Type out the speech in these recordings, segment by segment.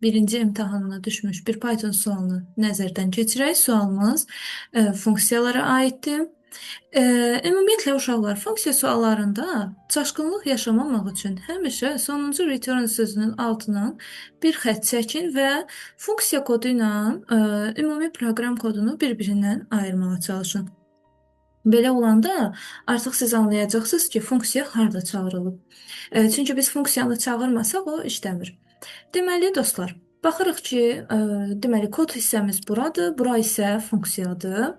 birinci imtahanına düşmüş bir Python sualını nəzərdən keçirək. Sualımız funksiyalara aiddir. Ümumiyyətlə uşaqlar funksiya suallarında çaşqınlıq yaşamamaq üçün həmişə sonuncu return sözünün altından bir xətt çəkin və funksiya kodu ilə ümumi proqram kodunu bir-birindən ayırmağa çalışın. Belə olanda artıq siz anlayacaqsınız ki, funksiya harda çağırılıb. Çünki biz funksiyanı çağırmasaq o işləmir. Deməli dostlar, baxırıq ki, deməli kod hissəmiz buradır, bura isə funksiyadır.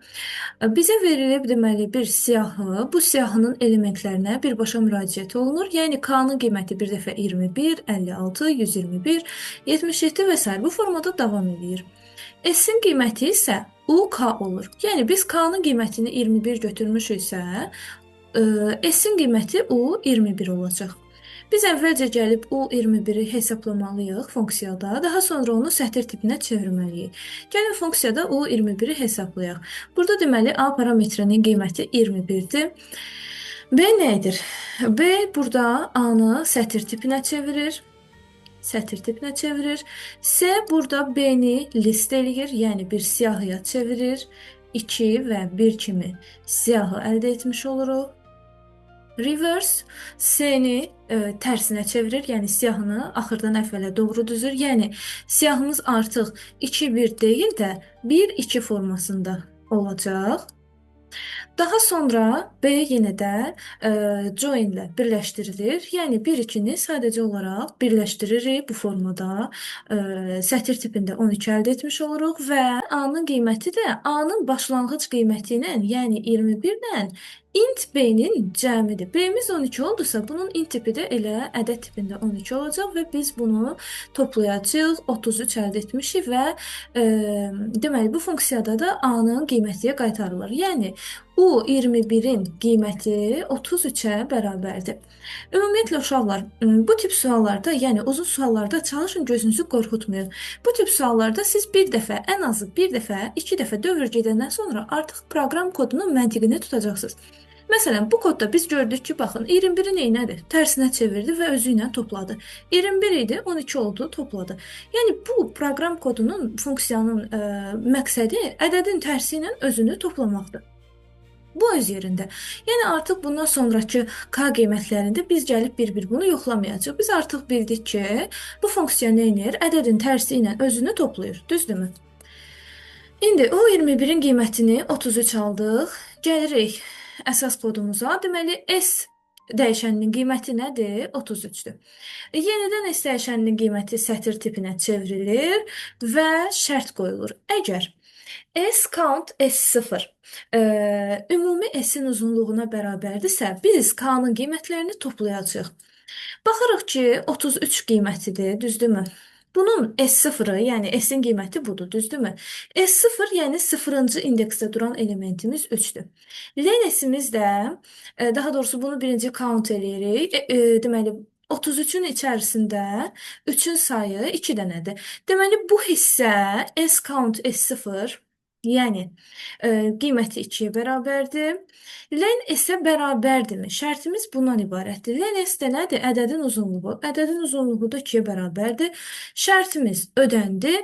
Bizə verilib deməli bir siyahı, bu siyahının elementlərinə birbaşa müraciət olunur. Yəni k-nın qiyməti bir dəfə 21, 56, 121, 77 və s. bu formada davam edir. S-in qiyməti isə UK olur. Yəni biz k-nın qiymətini 21 götürmüşüksə, S-in qiyməti U21 olacaq. Biz əvvəlcə gəlib U21-i hesablamalıyıq funksiyada, daha sonra onu sətr tipinə çevirməliyik. Gəlin funksiyada U21-i hesablayaq. Burada deməli A parametrinin qiyməti 21-dir. B nə edir? B burada A-nı sətr tipinə çevirir. Sətr tipinə çevirir. C burada B-ni list eləyir, yəni bir siyahıya çevirir. 2 və 1 kimi siyahı əldə etmiş oluruq. Reverse C-ni tərsinə çevirir, yəni siyahını axırdan əvvələ doğru düzür. Yəni siyahımız artıq 2-1 deyil də 1-2 formasında olacaq. Daha sonra B yenə də join ilə birləşdirilir. Yəni 1-2-ni sadəcə olaraq birləşdiririk bu formada. Sətr tipində 12 əldə etmiş oluruq və A-nın qiyməti də A-nın başlanğıc qiyməti ilə, yəni 21 ilə int B-nin cəmidir. B-miz 12 oldusa, bunun int tipi də elə ədəd tipində 12 olacaq və biz bunu toplayacağıq. 33 əldə etmişik və deməli bu funksiyada da A-nın qiymətiyə qaytarılır. Yəni U21-in qiyməti 33-ə bərabərdir. Ümumiyyətlə uşaqlar, bu tip suallarda, yəni uzun suallarda çalışın gözünüzü qorxutmayın. Bu tip suallarda siz bir dəfə, ən azı bir dəfə, 2 dəfə dövr gedəndən sonra artıq proqram kodunun məntiqini tutacaqsınız. Məsələn, bu kodda biz gördük ki, baxın, 21-i neynədir? Tərsinə çevirdi və özü ilə topladı. 21 idi, 12 oldu, topladı. Yəni, bu proqram kodunun, funksiyanın məqsədi ədədin tərsi ilə özünü toplamaqdır. Bu öz yerində. Yəni artıq bundan sonrakı k qiymətlərində biz gəlib bir-bir bunu yoxlamayacağıq. Biz artıq bildik ki, bu funksiya nə edir? Ədədin tərsi ilə özünü toplayır. Düzdürmü? İndi o 21-in qiymətini 33 aldıq. Gəlirik əsas kodumuza. Deməli S dəyişəninin qiyməti nədir? 33-dür. Yenidən S dəyişəninin qiyməti sətr tipinə çevrilir və şərt qoyulur. Əgər S count S0 ümumi S-in uzunluğuna bərabərdirsə, biz K-nın qiymətlərini toplayacağıq. Baxırıq ki, 33 qiymətidir, düzdürmü? Bunun S0-ı, yəni S-in qiyməti budur, düzdürmü? S0, yəni 0-cı indeksdə duran elementimiz 3-dür. Len S-imiz də, daha doğrusu bunu birinci count eləyirik. Deməli, 33-ün içərisində 3-ün sayı 2 dənədir. Deməli, bu hissə S count S0, yəni qiyməti 2-yə bərabərdir. Len S-ə bərabərdirmi? Şərtimiz bundan ibarətdir. Len S də nədir? Ədədin uzunluğu. Ədədin uzunluğu da 2-yə bərabərdir. Şərtimiz ödəndi.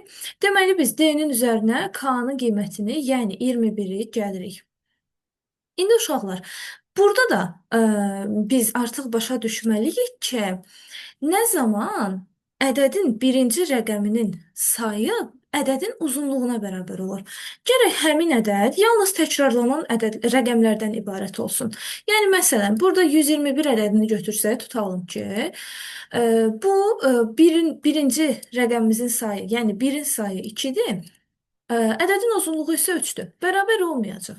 Deməli, biz D-nin üzərinə K-nın qiymətini, yəni 21-i gəlirik. İndi uşaqlar, burada da biz artıq başa düşməliyik ki, nə zaman ədədin birinci rəqəminin sayı ədədin uzunluğuna bərabər olur. Gərək həmin ədəd yalnız təkrarlanan rəqəmlərdən ibarət olsun. Yəni, məsələn, burada 121 ədədini götürsək, tutalım ki, bu birinci rəqəmimizin sayı, yəni 1-in sayı 2-dir. Ədədin uzunluğu isə 3-dür. Bərabər olmayacaq.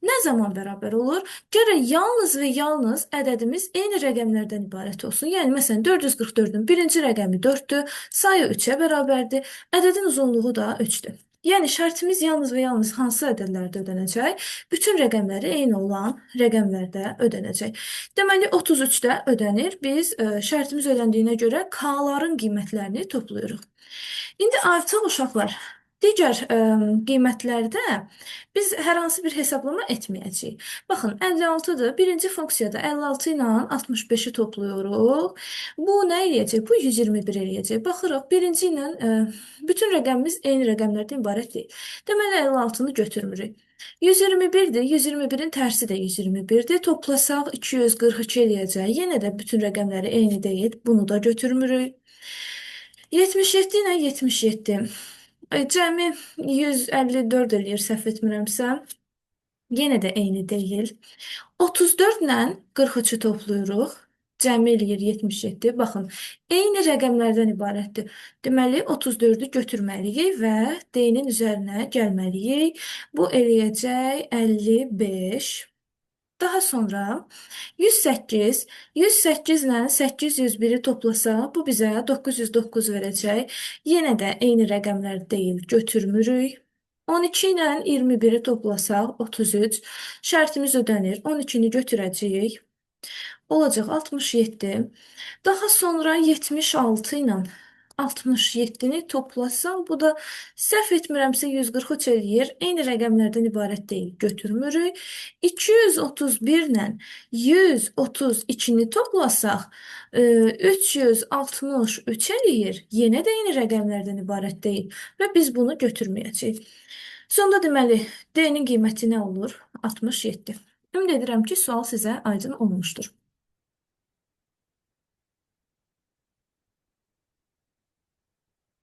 Nə zaman bərabər olur? Gərək yalnız və yalnız ədədimiz eyni rəqəmlərdən ibarət olsun. Yəni, məsələn, 444-ün birinci rəqəmi 4-dür, sayı 3-ə bərabərdir, ədədin uzunluğu da 3-dür. Yəni, şərtimiz yalnız və yalnız hansı ədədlərdə ödənəcək? Bütün rəqəmləri eyni olan rəqəmlərdə ödənəcək. Deməli, 33-də ödənir. Biz şərtimiz ödəndiyinə görə K-ların qiymətlərini toplayırıq. İndi artıq uşaqlar, Digər qiymətlərdə biz hər hansı bir hesablama etməyəcəyik. Baxın, 56-dır. Birinci funksiyada 56 ilə 65-i toplayırıq. Bu nə eləyəcək? Bu 121 eləyəcək. Baxırıq, birinci ilə bütün rəqəmimiz eyni rəqəmlərdən ibarət deyil. Deməli, 56-nı götürmürük. 121-dir. 121-in tərsi də 121-dir. Toplasaq 242 eləyəcək. Yenə də bütün rəqəmləri eyni deyil. Bunu da götürmürük. 77 ilə 77. Cəmi 154 eləyir, səhv etmirəmsə. Yenə də eyni deyil. 34 ilə 43-ü toplayırıq. Cəmi eləyir 77. Baxın, eyni rəqəmlərdən ibarətdir. Deməli, 34-ü götürməliyik və D-nin üzərinə gəlməliyik. Bu eləyəcək 55. Daha sonra 108, 108 ilə 801-i toplasaq, bu bizə 909 verəcək. Yenə də eyni rəqəmlər deyil, götürmürük. 12 ilə 21-i toplasaq, 33. Şərtimiz ödənir. 12-ni götürəcəyik. Olacaq 67. Daha sonra 76 ilə 67-ni toplasaq, bu da səhv etmirəmsə 143 eləyir. Eyni rəqəmlərdən ibarət deyil, götürmürük. 231 ilə 132-ni toplasaq, 363 eləyir. Yenə də eyni rəqəmlərdən ibarət deyil və biz bunu götürməyəcəyik. Sonda deməli, D-nin qiyməti nə olur? 67. Ümid edirəm ki, sual sizə aydın olmuşdur.